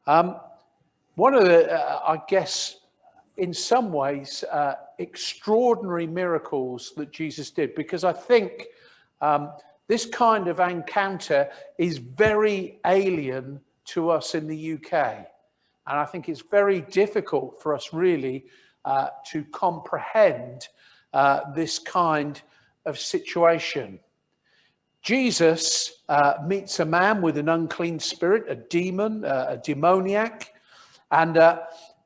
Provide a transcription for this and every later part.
One of the, I guess, in some ways, extraordinary miracles that Jesus did, because I think this kind of encounter is very alien to us in the UK. And I think it's very difficult for us really to comprehend this kind of situation. Jesus meets a man with an unclean spirit, a demon, a demoniac. And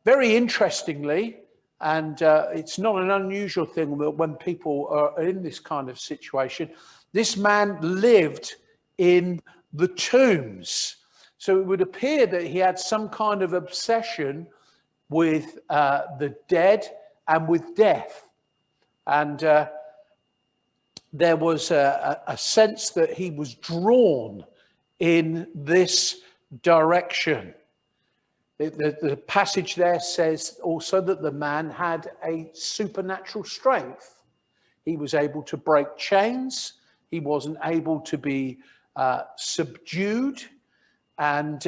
very interestingly, and it's not an unusual thing that when people are in this kind of situation, this man lived in the tombs. So it would appear that he had some kind of obsession with the dead and with death. And there was a sense that he was drawn in this direction. The passage there says also that the man had a supernatural strength. He was able to break chains. He wasn't able to be subdued. And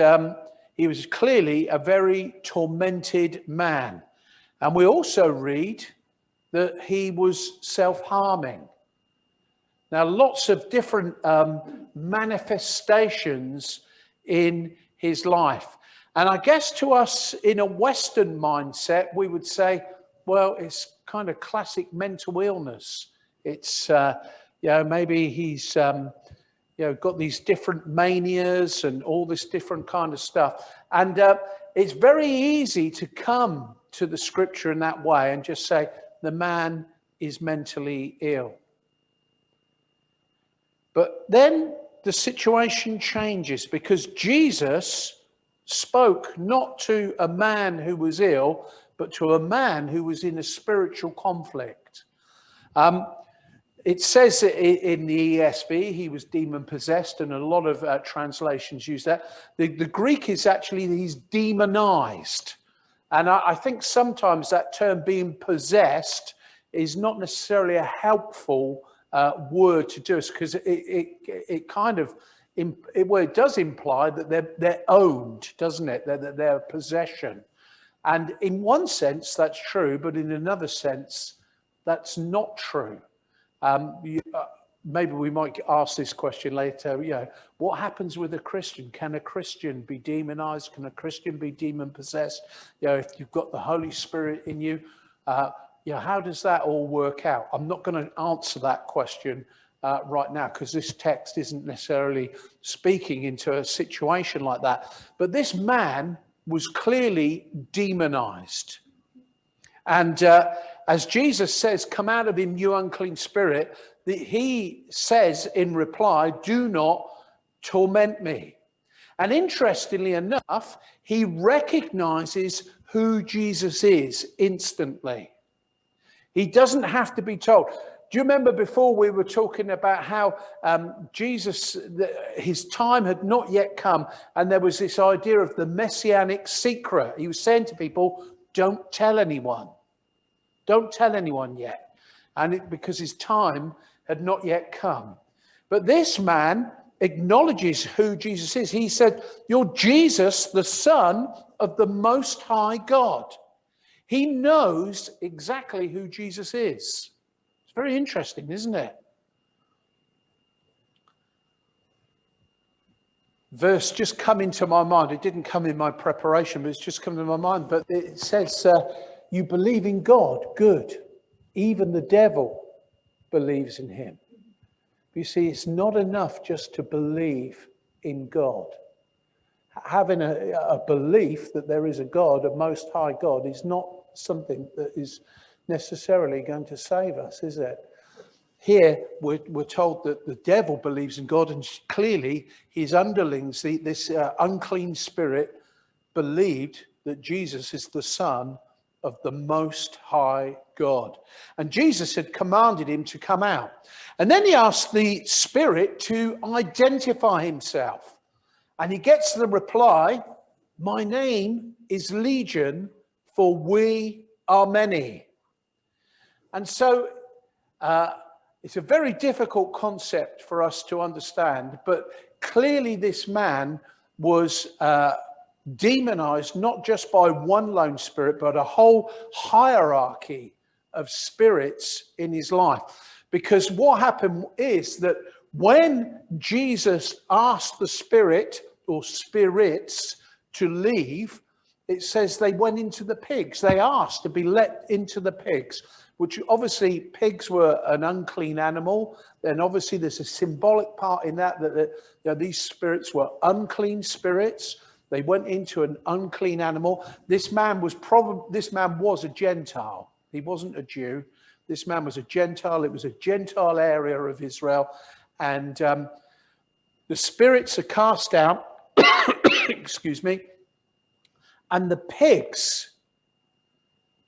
he was clearly a very tormented man. And we also read that he was self-harming. Now, lots of different manifestations in his life. And I guess to us in a Western mindset, we would say, well, it's kind of classic mental illness. It's, maybe he's, got these different manias and all this different kind of stuff. And it's very easy to come to the scripture in that way and just say, the man is mentally ill. But then the situation changes, because Jesus spoke not to a man who was ill, but to a man who was in a spiritual conflict. It says in the ESV, he was demon possessed, and a lot of translations use that. The Greek is actually, he's demonized. And I think sometimes that term being possessed is not necessarily a helpful word to do, because it kind of, it does imply that they're owned, doesn't it? They're a possession. And in one sense, that's true, but in another sense, that's not true. Maybe we might ask this question later. What happens with a Christian? Can a Christian be demonized? Can a Christian be demon possessed? If you've got the Holy Spirit in you, how does that all work out? I'm not going to answer that question right now, because this text isn't necessarily speaking into a situation like that. But this man was clearly demonized. And as Jesus says, come out of him, you unclean spirit, he says in reply, do not torment me. And interestingly enough, he recognizes who Jesus is instantly. He doesn't have to be told. Do you remember before we were talking about how Jesus, his time had not yet come, and there was this idea of the messianic secret. He was saying to people, don't tell anyone. Don't tell anyone yet. And because his time had not yet come. But this man acknowledges who Jesus is. He said, you're Jesus, the Son of the Most High God. He knows exactly who Jesus is. It's very interesting, isn't it? Verse just come into my mind. It didn't come in my preparation, but it's just come to my mind. But it says, you believe in God, good. Even the devil believes in him. You see, it's not enough just to believe in God. Having a belief that there is a God, a Most High God, is not something that is necessarily going to save us, is it? Here, we're told that the devil believes in God, and clearly his underlings, this unclean spirit, believed that Jesus is the Son of the Most High God. And Jesus had commanded him to come out. And then he asked the spirit to identify himself. And he gets the reply, my name is Legion, for we are many. And so it's a very difficult concept for us to understand, but clearly this man was demonized not just by one lone spirit, but a whole hierarchy of spirits in his life. Because what happened is that when Jesus asked the spirit or spirits to leave, it says they went into the pigs. They asked to be let into the pigs, which obviously pigs were an unclean animal. And obviously there's a symbolic part in that these spirits were unclean spirits. They went into an unclean animal. This man was a Gentile. He wasn't a Jew. This man was a Gentile. It was a Gentile area of Israel. And the spirits are cast out, excuse me, and the pigs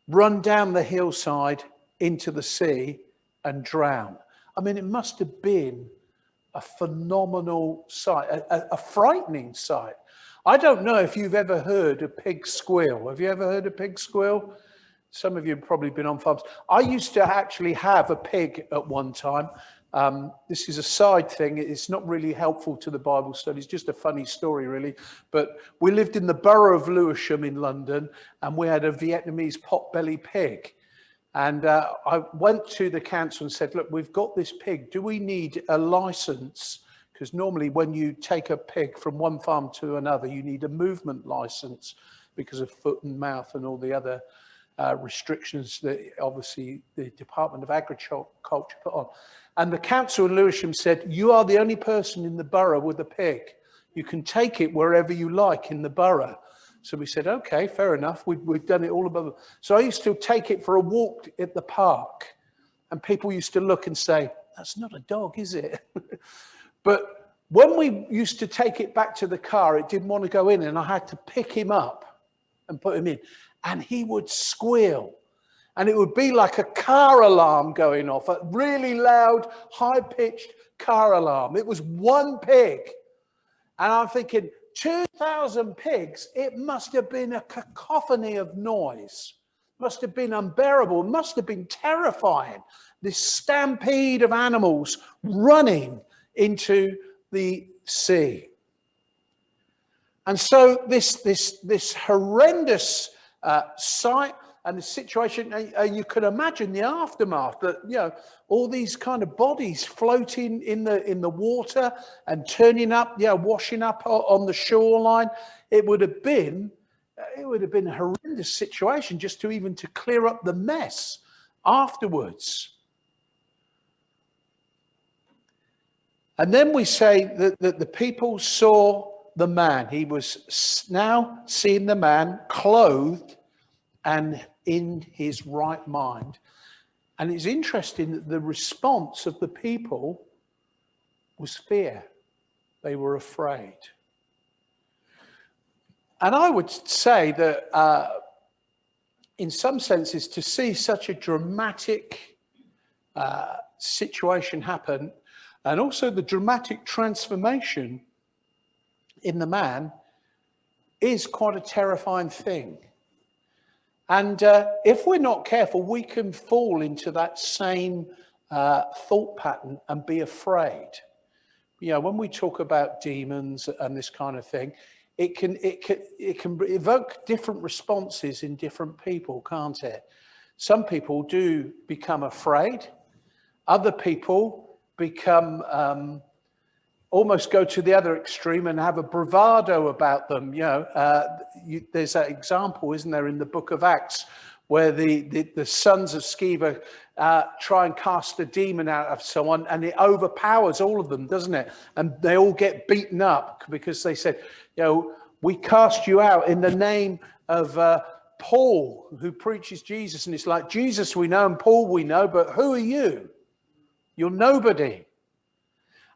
run down the hillside into the sea and drown. I mean, it must have been a phenomenal sight, a frightening sight. I don't know if you've ever heard a pig squeal. Have you ever heard a pig squeal? Some of you have probably been on farms. I used to actually have a pig at one time. This is a side thing. It's not really helpful to the Bible study. It's just a funny story, really. But we lived in the borough of Lewisham in London, and we had a Vietnamese potbelly pig. And I went to the council and said, look, we've got this pig. Do we need a license? Because normally when you take a pig from one farm to another, you need a movement license because of foot and mouth and all the other restrictions that obviously the Department of Agriculture put on. And the council in Lewisham said, you are the only person in the borough with a pig. You can take it wherever you like in the borough. So we said, okay, fair enough. We've done it all above. So I used to take it for a walk at the park, and people used to look and say, that's not a dog, is it? But when we used to take it back to the car, it didn't want to go in, and I had to pick him up and put him in. And he would squeal. And it would be like a car alarm going off, a really loud, high-pitched car alarm. It was one pig. And I'm thinking, 2,000 pigs, it must have been a cacophony of noise. Must have been unbearable. Must have been terrifying. This stampede of animals running into the sea. And so this horrendous sight and the situation, you can imagine the aftermath, that, you know, all these kind of bodies floating in the water and turning up, washing up on the shoreline. It would have been a horrendous situation just to clear up the mess afterwards. And then we say that the people saw the man. He was now seeing the man clothed and in his right mind. And it's interesting that the response of the people was fear. They were afraid. And I would say that in some senses, to see such a dramatic situation happen, and also the dramatic transformation in the man, is quite a terrifying thing. And if we're not careful, we can fall into that same thought pattern and be afraid. You know, when we talk about demons and this kind of thing, it can evoke different responses in different people, can't it? Some people do become afraid. Other people become almost go to the other extreme and have a bravado about them. You know, there's that example, isn't there, in the book of Acts, where the sons of Sceva try and cast a demon out of someone, and it overpowers all of them, doesn't it? And they all get beaten up because they said, you know, we cast you out in the name of Paul, who preaches Jesus. And it's like, Jesus we know and Paul we know, but who are you? You're nobody.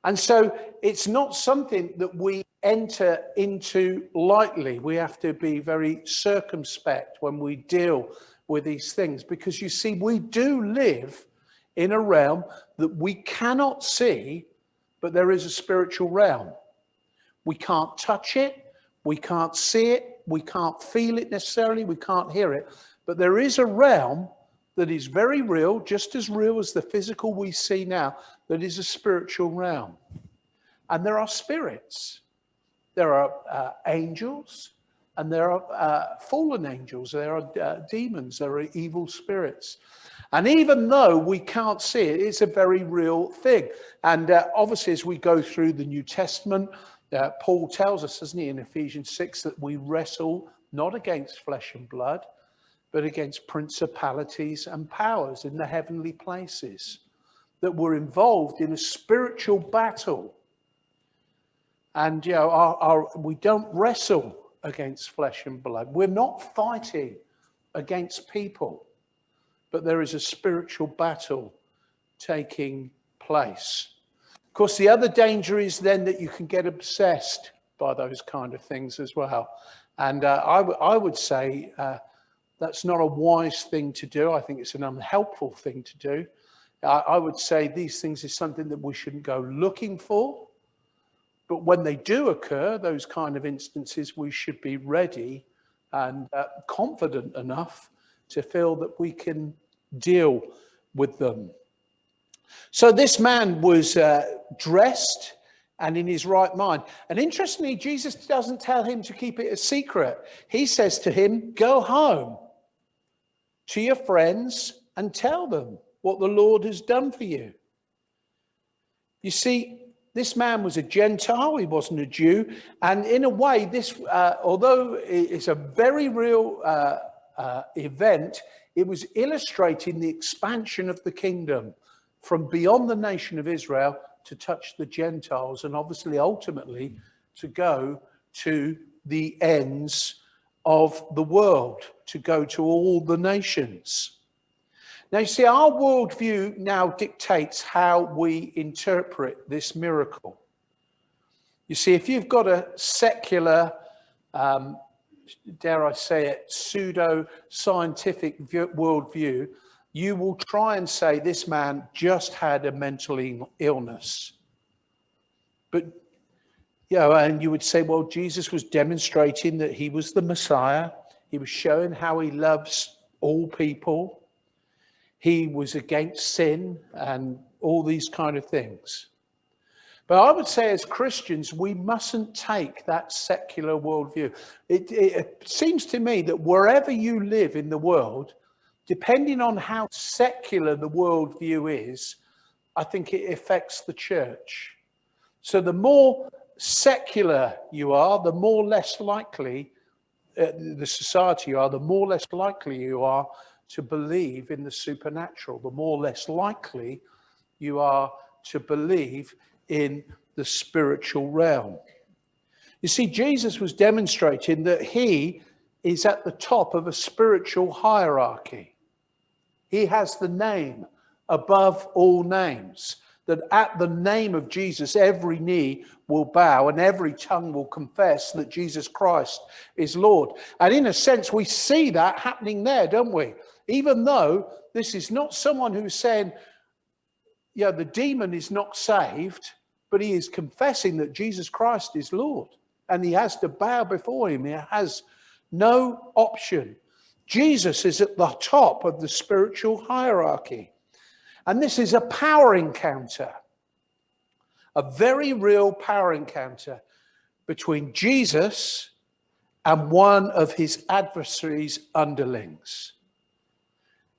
And so it's not something that we enter into lightly. We have to be very circumspect when we deal with these things, because you see, we do live in a realm that we cannot see, but there is a spiritual realm. We can't touch it, we can't see it, we can't feel it necessarily, we can't hear it, but there is a realm that is very real, just as real as the physical we see now, that is a spiritual realm. And there are spirits, there are angels, and there are fallen angels, there are demons, there are evil spirits. And even though we can't see it, it's a very real thing. And obviously, as we go through the New Testament, Paul tells us, doesn't he, in Ephesians 6, that we wrestle not against flesh and blood, but against principalities and powers in the heavenly places, that we're involved in a spiritual battle. And, we don't wrestle against flesh and blood. We're not fighting against people, but there is a spiritual battle taking place. Of course, the other danger is then that you can get obsessed by those kind of things as well. And I would say that's not a wise thing to do. I think it's an unhelpful thing to do. I would say these things is something that we shouldn't go looking for. But when they do occur, those kind of instances, we should be ready and confident enough to feel that we can deal with them. So this man was dressed and in his right mind. And interestingly, Jesus doesn't tell him to keep it a secret. He says to him, go home to your friends and tell them what the Lord has done for you. You see, this man was a Gentile, he wasn't a Jew. And in a way, this, although it's a very real event, it was illustrating the expansion of the kingdom from beyond the nation of Israel to touch the Gentiles, and obviously ultimately to go to the ends of the world, to go to all the nations. Now, you see, our worldview now dictates how we interpret this miracle. You see, if you've got a secular, dare I say it, pseudo-scientific worldview, you will try and say this man just had a mental illness. But, and you would say, well, Jesus was demonstrating that he was the Messiah. He was showing how he loves all people. He was against sin and all these kind of things. But I would say as Christians, we mustn't take that secular worldview. It seems to me that wherever you live in the world, depending on how secular the worldview is, I think it affects the church. So the more secular you are, the more less likely the society you are, the more less likely you are to believe in the supernatural, the more less likely you are to believe in the spiritual realm. You see, Jesus was demonstrating that he is at the top of a spiritual hierarchy. He has the name above all names, that at the name of Jesus, every knee will bow and every tongue will confess that Jesus Christ is Lord. And in a sense, we see that happening there, don't we? Even though this is not someone who's saying, the demon is not saved, but he is confessing that Jesus Christ is Lord. And he has to bow before him. He has no option. Jesus is at the top of the spiritual hierarchy. And this is a power encounter, a very real power encounter between Jesus and one of his adversaries' underlings.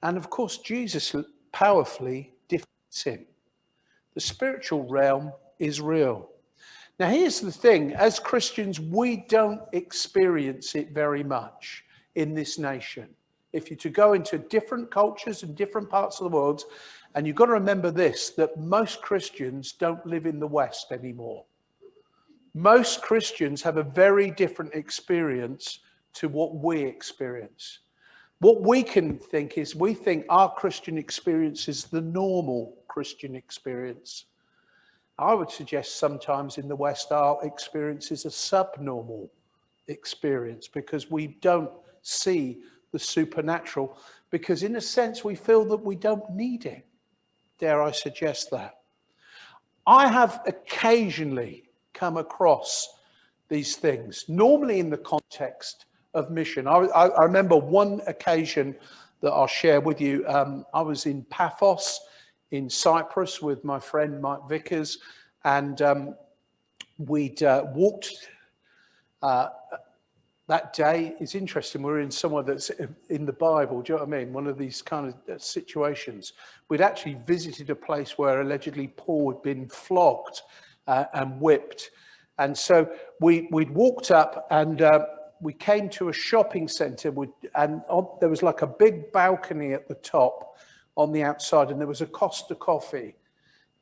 And of course, Jesus powerfully defeats him. The spiritual realm is real. Now, here's the thing. As Christians, we don't experience it very much in this nation. If you're to go into different cultures and different parts of the world, and you've got to remember this, that most Christians don't live in the West anymore. Most Christians have a very different experience to what we experience. What we can think is, we think our Christian experience is the normal Christian experience. I would suggest sometimes in the West, our experience is a subnormal experience because we don't see the supernatural, because in a sense, we feel that we don't need it. Dare I suggest that? I have occasionally come across these things, normally in the context of mission. I remember one occasion that I'll share with you. I was in Paphos in Cyprus with my friend Mike Vickers, and we'd walked that day is interesting. We're in somewhere that's in the Bible. Do you know what I mean? One of these kind of situations. We'd actually visited a place where allegedly Paul had been flogged and whipped. And so we'd walked up and we came to a shopping centre, and there was like a big balcony at the top on the outside, and there was a Costa Coffee.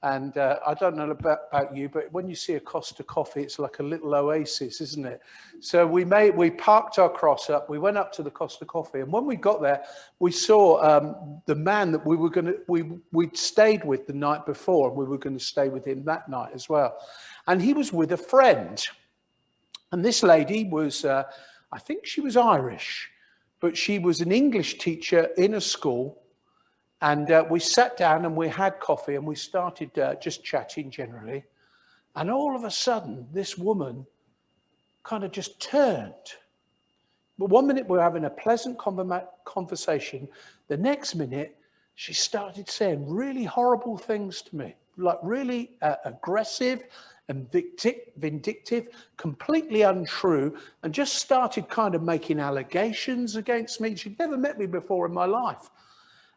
And I don't know about you, but when you see a Costa Coffee, it's like a little oasis, isn't it? So we parked our cross up, we went up to the Costa Coffee, and when we got there, we saw the man that we'd stayed with the night before, and we were going to stay with him that night as well. And he was with a friend. And this lady was, I think she was Irish, but she was an English teacher in a school. And we sat down and we had coffee and we started just chatting generally. And all of a sudden, this woman kind of just turned. But one minute we were having a pleasant conversation. The next minute, she started saying really horrible things to me, like really aggressive and vindictive, completely untrue, and just started kind of making allegations against me. She'd never met me before in my life.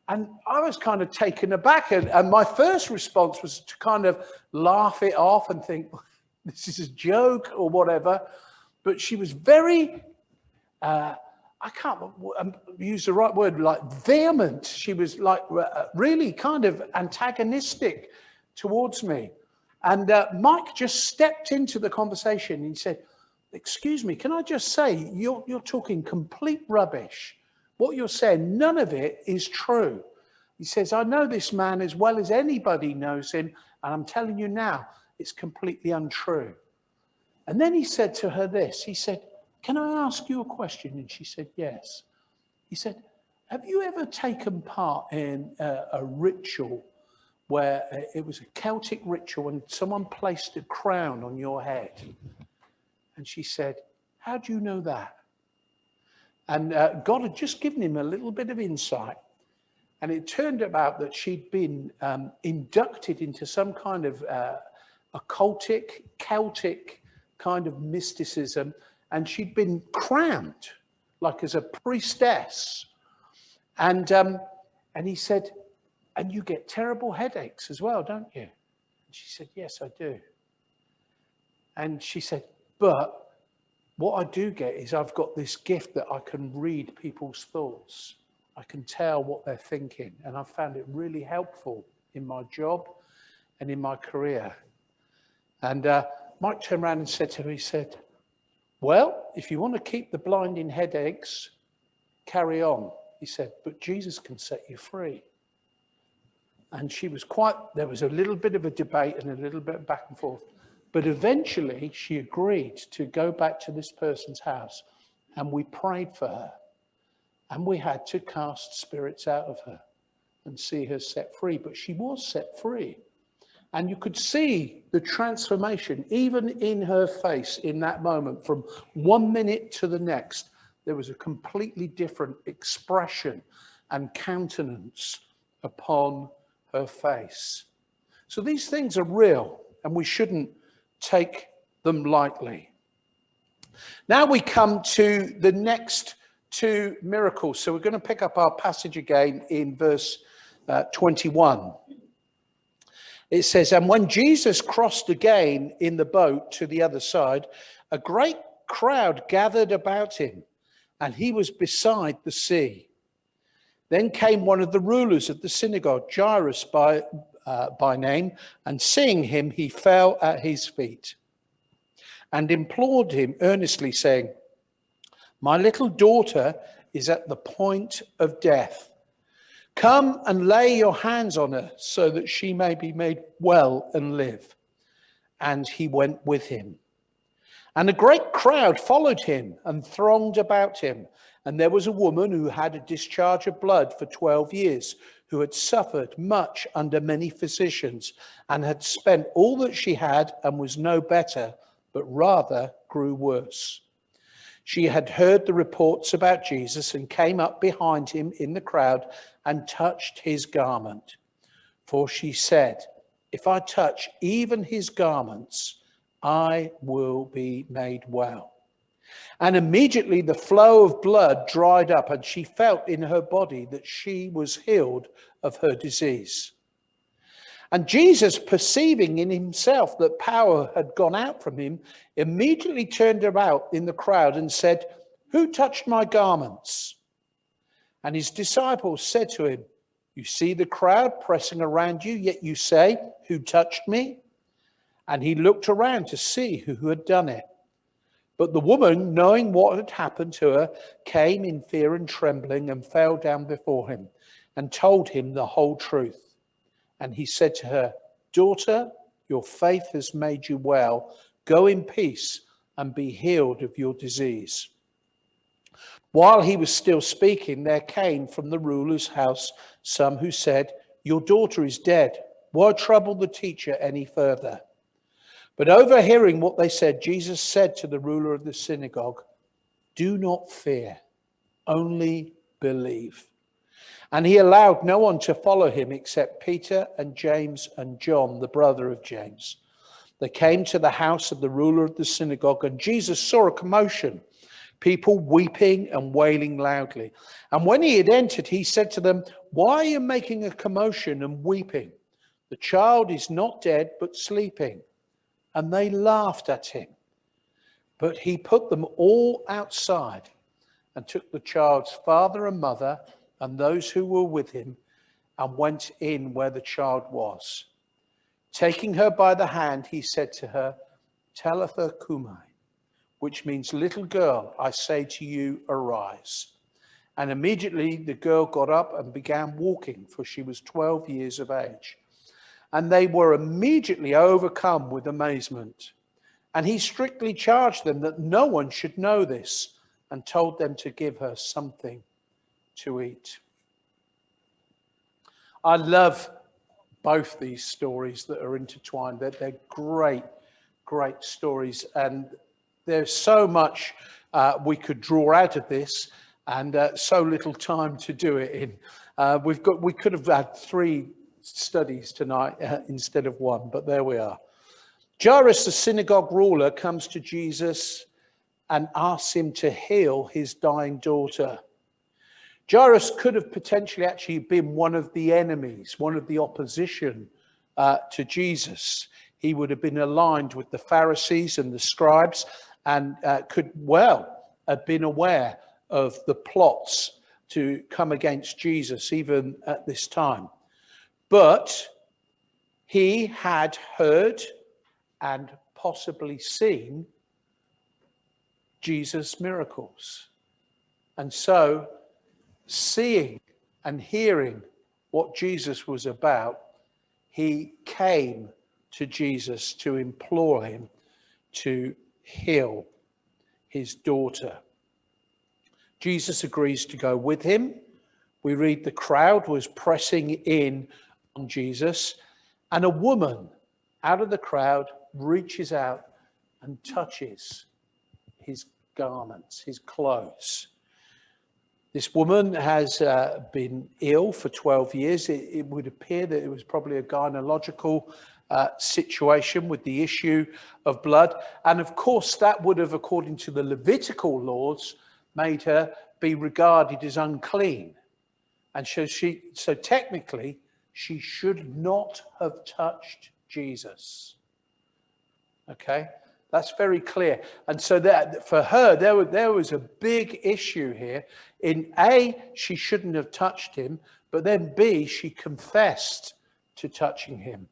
And I was kind of taken aback. And my first response was to kind of laugh it off and think, this is a joke or whatever. But she was very, I can't use the right word, like vehement. She was like really kind of antagonistic towards me. And Mike just stepped into the conversation and he said, excuse me, can I just say, you're talking complete rubbish. What you're saying, none of it is true. He says, I know this man as well as anybody knows him, and I'm telling you now, it's completely untrue. And then he said to her this, he said, can I ask you a question? And she said, yes. He said, have you ever taken part in a ritual where it was a Celtic ritual and someone placed a crown on your head? And she said, how do you know that? And God had just given him a little bit of insight. And it turned out that she'd been inducted into some kind of occultic, Celtic kind of mysticism. And she'd been crowned, like as a priestess. And he said, and you get terrible headaches as well, don't you? And she said, yes, I do. And she said, but what I do get is I've got this gift that I can read people's thoughts. I can tell what they're thinking. And I found it really helpful in my job and in my career. And Mike turned around and said to her, he said, well, if you want to keep the blinding headaches, carry on. He said, but Jesus can set you free. And she was there was a little bit of a debate and a little bit back and forth. But eventually she agreed to go back to this person's house, and we prayed for her, and we had to cast spirits out of her and see her set free. But she was set free, and you could see the transformation even in her face in that moment. From 1 minute to the next, there was a completely different expression and countenance upon her face. So these things are real, and we shouldn't take them lightly. Now we come to the next two miracles. So we're going to pick up our passage again in verse 21. It says, and when Jesus crossed again in the boat to the other side, a great crowd gathered about him, and he was beside the sea. Then came one of the rulers of the synagogue, Jairus by name, and seeing him, he fell at his feet and implored him earnestly, saying, my little daughter is at the point of death. Come and lay your hands on her so that she may be made well and live. And he went with him. And a great crowd followed him and thronged about him. And there was a woman who had a discharge of blood for 12 years, who had suffered much under many physicians, and had spent all that she had, and was no better, but rather grew worse. She had heard the reports about Jesus, and came up behind him in the crowd and touched his garment. For she said, if I touch even his garments, I will be made well. And immediately the flow of blood dried up, and she felt in her body that she was healed of her disease. And Jesus, perceiving in himself that power had gone out from him, immediately turned about in the crowd and said, "Who touched my garments?" And his disciples said to him, "You see the crowd pressing around you, yet you say, 'Who touched me?'" And he looked around to see who had done it. But the woman, knowing what had happened to her, came in fear and trembling and fell down before him and told him the whole truth. And he said to her, "Daughter, your faith has made you well. Go in peace and be healed of your disease." While he was still speaking, there came from the ruler's house some who said, "Your daughter is dead. Why trouble the teacher any further?" But overhearing what they said, Jesus said to the ruler of the synagogue, "Do not fear, only believe." And he allowed no one to follow him except Peter and James and John, the brother of James. They came to the house of the ruler of the synagogue, and Jesus saw a commotion, people weeping and wailing loudly. And when he had entered, he said to them, "Why are you making a commotion and weeping? The child is not dead, but sleeping." And they laughed at him. But he put them all outside and took the child's father and mother and those who were with him and went in where the child was. Taking her by the hand, he said to her, "Talitha cumi," which means, "Little girl, I say to you, arise." And immediately the girl got up and began walking, for she was 12 years of age. And they were immediately overcome with amazement. And he strictly charged them that no one should know this, and told them to give her something to eat. I love both these stories that are intertwined. They're great, great stories. And there's so much we could draw out of this, and so little time to do it in. We could have had 3 studies tonight instead of 1, but there we are. Jairus, the synagogue ruler, comes to Jesus and asks him to heal his dying daughter. Jairus could have potentially actually been one of the enemies, one of the opposition to Jesus. He would have been aligned with the Pharisees and the scribes, and could well have been aware of the plots to come against Jesus even at this time. But he had heard and possibly seen Jesus' miracles. And so, seeing and hearing what Jesus was about, he came to Jesus to implore him to heal his daughter. Jesus agrees to go with him. We read the crowd was pressing in on Jesus, and a woman out of the crowd reaches out and touches his garments, his clothes. This woman has been ill for 12 years. It would appear that it was probably a gynecological situation with the issue of blood. And of course, that would have, according to the Levitical laws, made her be regarded as unclean. And so technically, she should not have touched Jesus. Okay? That's very clear. And so that for her, there was a big issue here. In A, she shouldn't have touched him, but then B, she confessed to touching him.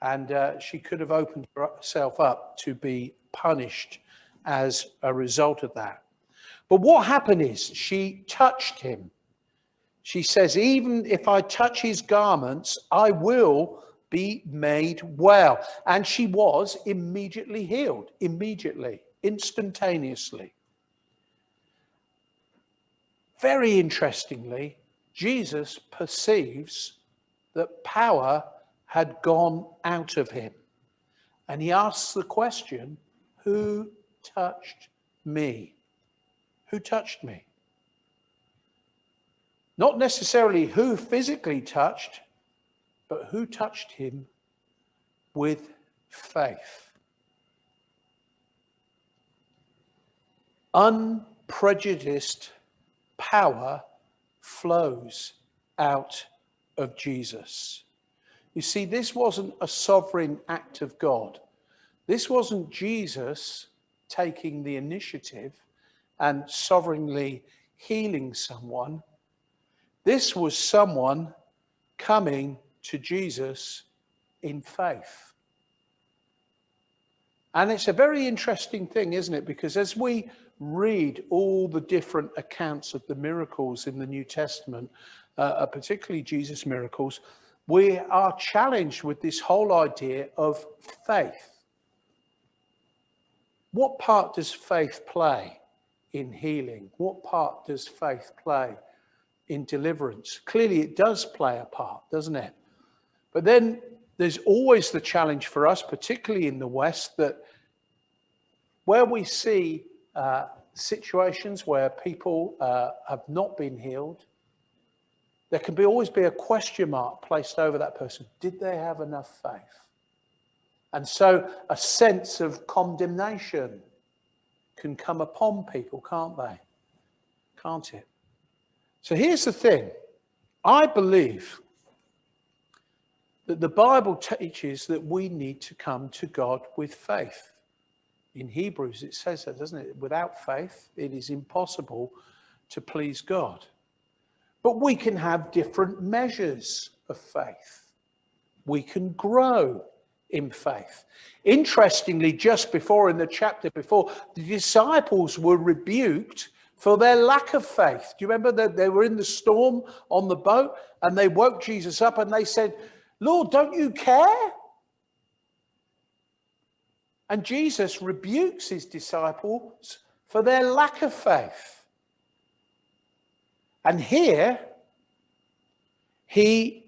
And she could have opened herself up to be punished as a result of that. But what happened is she touched him. She says, "Even if I touch his garments, I will be made well." And she was immediately healed, immediately, instantaneously. Very interestingly, Jesus perceives that power had gone out of him. And he asks the question, "Who touched me?" Who touched me? Not necessarily who physically touched, but who touched him with faith. unprejudiced power flows out of Jesus. You see, this wasn't a sovereign act of God. This wasn't Jesus taking the initiative and sovereignly healing someone. This was someone coming to Jesus in faith. And it's a very interesting thing, isn't it? Because as we read all the different accounts of the miracles in the New Testament, particularly Jesus' miracles, we are challenged with this whole idea of faith. What part does faith play in healing? What part does faith play in deliverance? Clearly it does play a part, doesn't it? But then there's always the challenge for us, particularly in the West, that where we see situations where people have not been healed, there can always be a question mark placed over that person. Did they have enough faith? And so a sense of condemnation can come upon people, can't they? Can't it? So here's the thing. I believe that the Bible teaches that we need to come to God with faith. In Hebrews it says that, doesn't it? Without faith, it is impossible to please God. But we can have different measures of faith. We can grow in faith. Interestingly, just before, in the chapter before, the disciples were rebuked for their lack of faith. Do you remember that they were in the storm on the boat and they woke Jesus up and they said, "Lord, don't you care?" And Jesus rebukes his disciples for their lack of faith. And here, he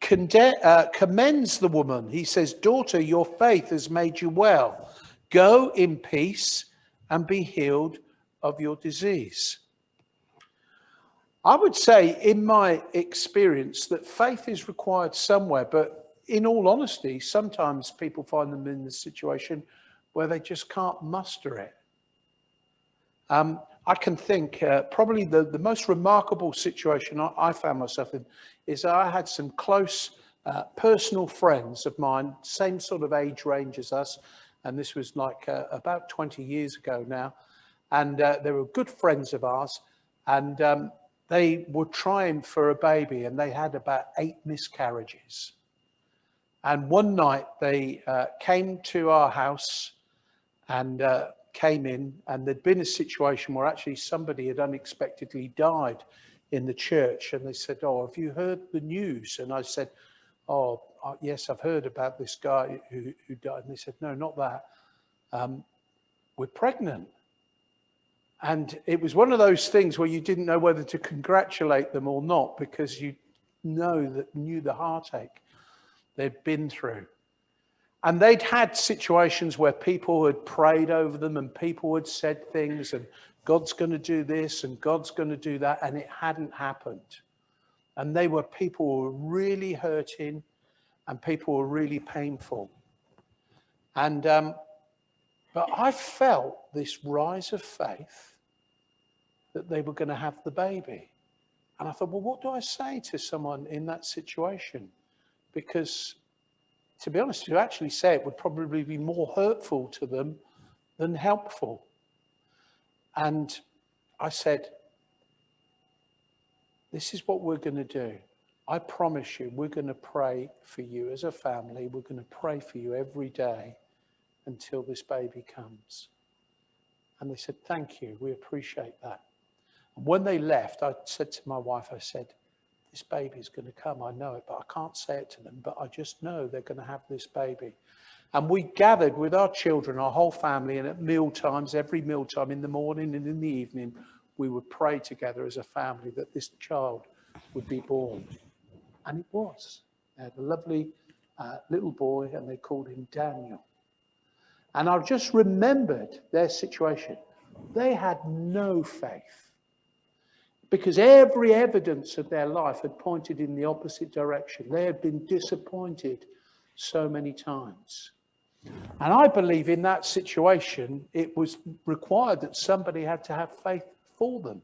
commends the woman. He says, "Daughter, your faith has made you well. Go in peace and be healed of your disease." I would say, in my experience, that faith is required somewhere, but in all honesty, sometimes people find them in the situation where they just can't muster it. I can think probably the most remarkable situation I found myself in is I had some close personal friends of mine, same sort of age range as us, and this was like about 20 years ago now, and they were good friends of ours, and they were trying for a baby, and they had about 8 miscarriages. And one night they came to our house and came in, and there'd been a situation where actually somebody had unexpectedly died in the church, and they said, "Oh, have you heard the news?" And I said, "Oh, yes, I've heard about this guy who died." And they said, "No, not that. We're pregnant." And it was one of those things where you didn't know whether to congratulate them or not, because you knew the heartache they'd been through. And they'd had situations where people had prayed over them and people had said things and God's going to do this and God's going to do that, and it hadn't happened. And people were really hurting and people were really painful. And but I felt this rise of faith that they were going to have the baby. And I thought, well, what do I say to someone in that situation? Because to be honest, to actually say it would probably be more hurtful to them than helpful. And I said, this is what we're going to do. I promise you, we're going to pray for you as a family. We're going to pray for you every day until this baby comes. And they said, "Thank you. We appreciate that." And when they left, I said to my wife, I said, "This baby's going to come. I know it, but I can't say it to them. But I just know they're going to have this baby." And we gathered with our children, our whole family, and at meal times, every meal time, in the morning and in the evening, we would pray together as a family that this child would be born. And it was. They had a lovely little boy, and they called him Daniel. And I just remembered their situation. They had no faith, because every evidence of their life had pointed in the opposite direction. They had been disappointed so many times. And I believe in that situation, it was required that somebody had to have faith for them.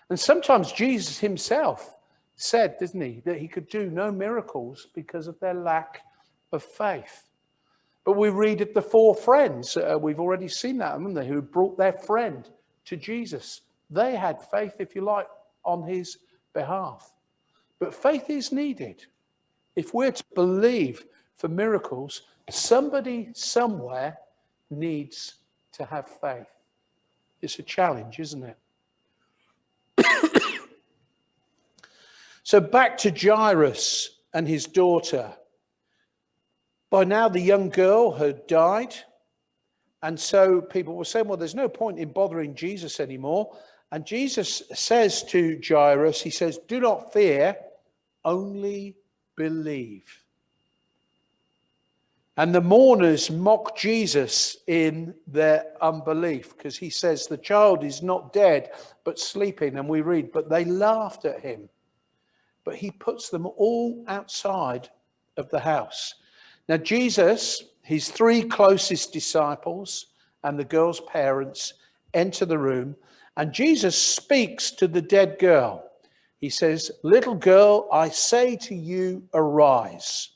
And sometimes Jesus himself said, didn't he, that he could do no miracles because of their lack of faith. But we read of the 4 friends. We've already seen that, haven't they, who brought their friend to Jesus. They had faith, if you like, on his behalf. But faith is needed. If we're to believe for miracles, somebody somewhere needs to have faith. It's a challenge, isn't it? So back to Jairus and his daughter. By now the young girl had died. And so people were saying, well, there's no point in bothering Jesus anymore. And Jesus says to Jairus, he says, do not fear, only believe. And the mourners mock Jesus in their unbelief, because he says the child is not dead, but sleeping. And we read, but they laughed at him. But he puts them all outside of the house. Now, Jesus, his 3 closest disciples and the girl's parents enter the room, and Jesus speaks to the dead girl. He says, little girl, I say to you, arise.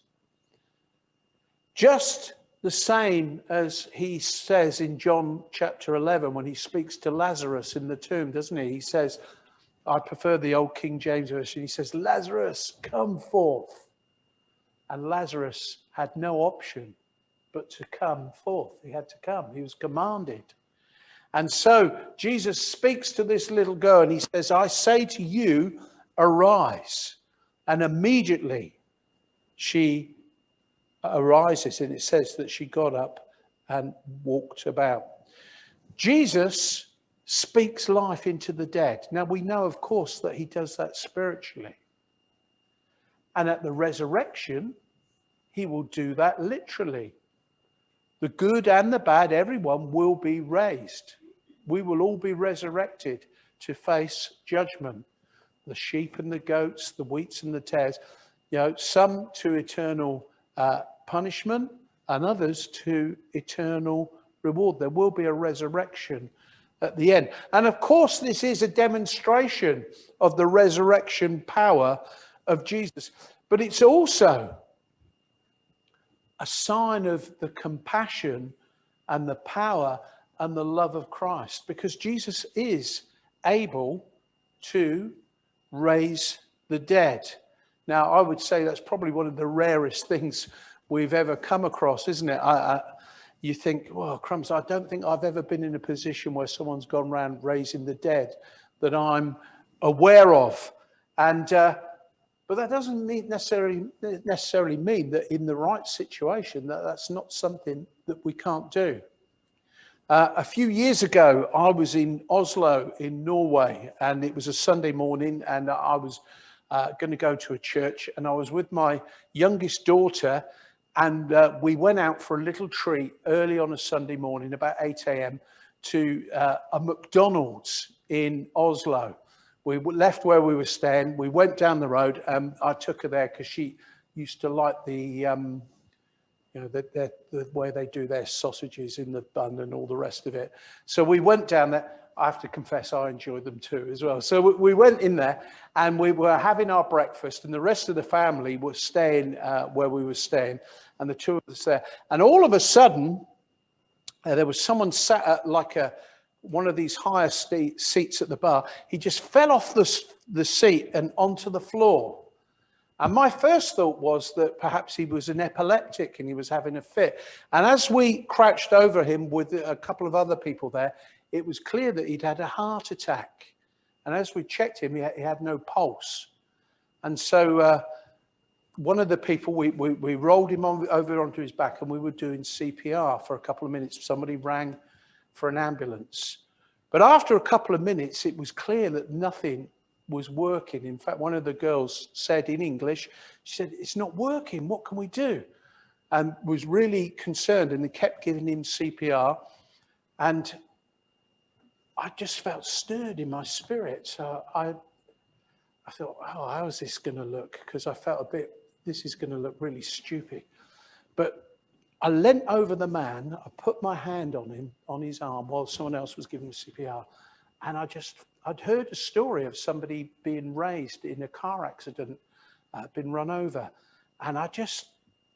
Just the same as he says in John chapter 11 when he speaks to Lazarus in the tomb, doesn't he? He says, I prefer the old King James version. He says, Lazarus, come forth. And Lazarus had no option but to come forth. He had to come. He was commanded. And so Jesus speaks to this little girl and he says, I say to you, arise. And immediately she arises, and it says that she got up and walked about. Jesus speaks life into the dead. Now we know, of course, that he does that spiritually. And at the resurrection, he will do that literally. The good and the bad, everyone will be raised. We will all be resurrected to face judgment. The sheep and the goats, the wheats and the tares, some to eternal punishment and others to eternal reward. There will be a resurrection at the end. And of course, this is a demonstration of the resurrection power of Jesus. But it's also a sign of the compassion and the power and the love of Christ, because Jesus is able to raise the dead. Now, I would say that's probably one of the rarest things we've ever come across, isn't it? You think, well, crumbs, I don't think I've ever been in a position where someone's gone around raising the dead that I'm aware of. And but that doesn't necessarily mean that in the right situation that's not something that we can't do. A few years ago, I was in Oslo in Norway, and it was a Sunday morning, and I was going to go to a church, and I was with my youngest daughter, and we went out for a little treat early on a Sunday morning, about 8 a.m, to a McDonald's in Oslo. We left where we were staying. We went down the road, and I took her there because she used to like the way they do their sausages in the bun and all the rest of it. So we went down there. I have to confess, I enjoyed them too as well. So we went in there and we were having our breakfast, and the rest of the family were staying where we were staying, and the 2 of us there. And all of a sudden, there was someone sat at like one of these higher seats at the bar. He just fell off the seat and onto the floor. And my first thought was that perhaps he was an epileptic and he was having a fit. And as we crouched over him with a couple of other people there, it was clear that he'd had a heart attack. And as we checked him, he had no pulse. And so one of the people, we rolled him over onto his back, and we were doing CPR for a couple of minutes. Somebody rang for an ambulance. But after a couple of minutes, it was clear that nothing was working. In fact, one of the girls said in English, she said, it's not working, what can we do? And was really concerned, and they kept giving him CPR. And I just felt stirred in my spirit. So I thought, oh, how is this going to look? Because I felt this is going to look really stupid. But I leant over the man, I put my hand on him, on his arm, while someone else was giving him CPR. And I'd heard a story of somebody being raised in a car accident, been run over. And I just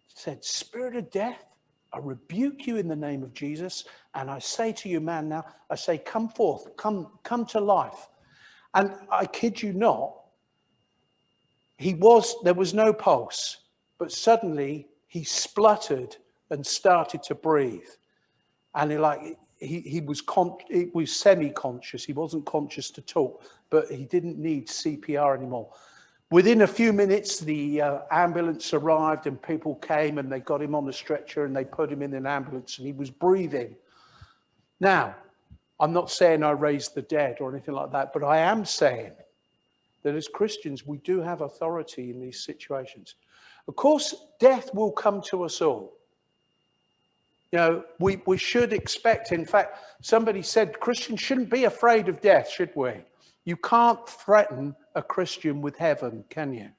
said, Spirit of death, I rebuke you in the name of Jesus. And I say to you, man, now, I say, come forth, come to life. And I kid you not, there was no pulse, but suddenly he spluttered and started to breathe. And he was semi-conscious. He wasn't conscious to talk, but he didn't need CPR anymore. Within a few minutes, the ambulance arrived and people came and they got him on the stretcher and they put him in an ambulance and he was breathing. Now, I'm not saying I raised the dead or anything like that, but I am saying that as Christians, we do have authority in these situations. Of course, death will come to us all. You know, we should expect, in fact, somebody said Christians shouldn't be afraid of death, should we? You can't threaten a Christian with heaven, can you?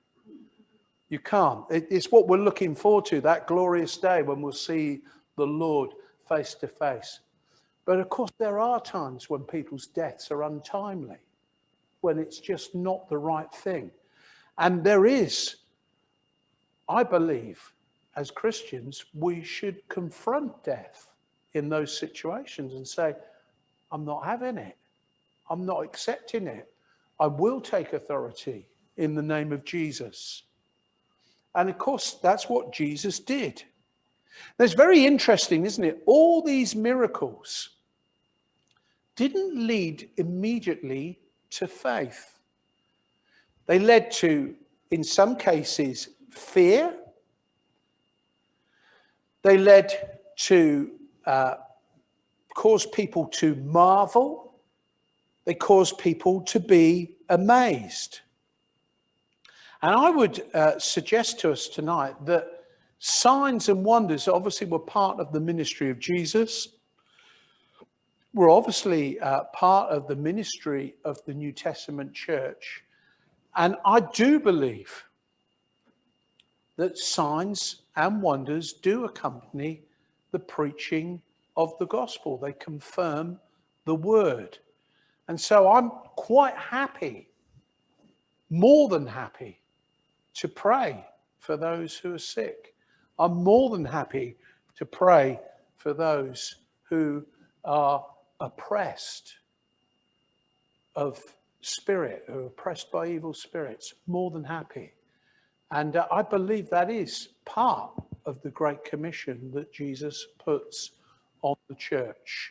You can't. It's what we're looking forward to, that glorious day when we'll see the Lord face to face. But of course, there are times when people's deaths are untimely, when it's just not the right thing. And there is, I believe, as Christians, we should confront death in those situations and say, I'm not having it. I'm not accepting it. I will take authority in the name of Jesus. And of course, that's what Jesus did. That's very interesting, isn't it? All these miracles didn't lead immediately to faith. They led to, in some cases, fear. They led to cause people to marvel. They caused people to be amazed. And I would suggest to us tonight that signs and wonders obviously were part of the ministry of Jesus. Were obviously part of the ministry of the New Testament church. And I do believe that signs and wonders do accompany the preaching of the gospel. They confirm the word. And so I'm quite happy, more than happy, to pray for those who are sick. I'm more than happy to pray for those who are oppressed of spirit, who are oppressed by evil spirits. More than happy. And I believe that is part of the Great Commission that Jesus puts on the church.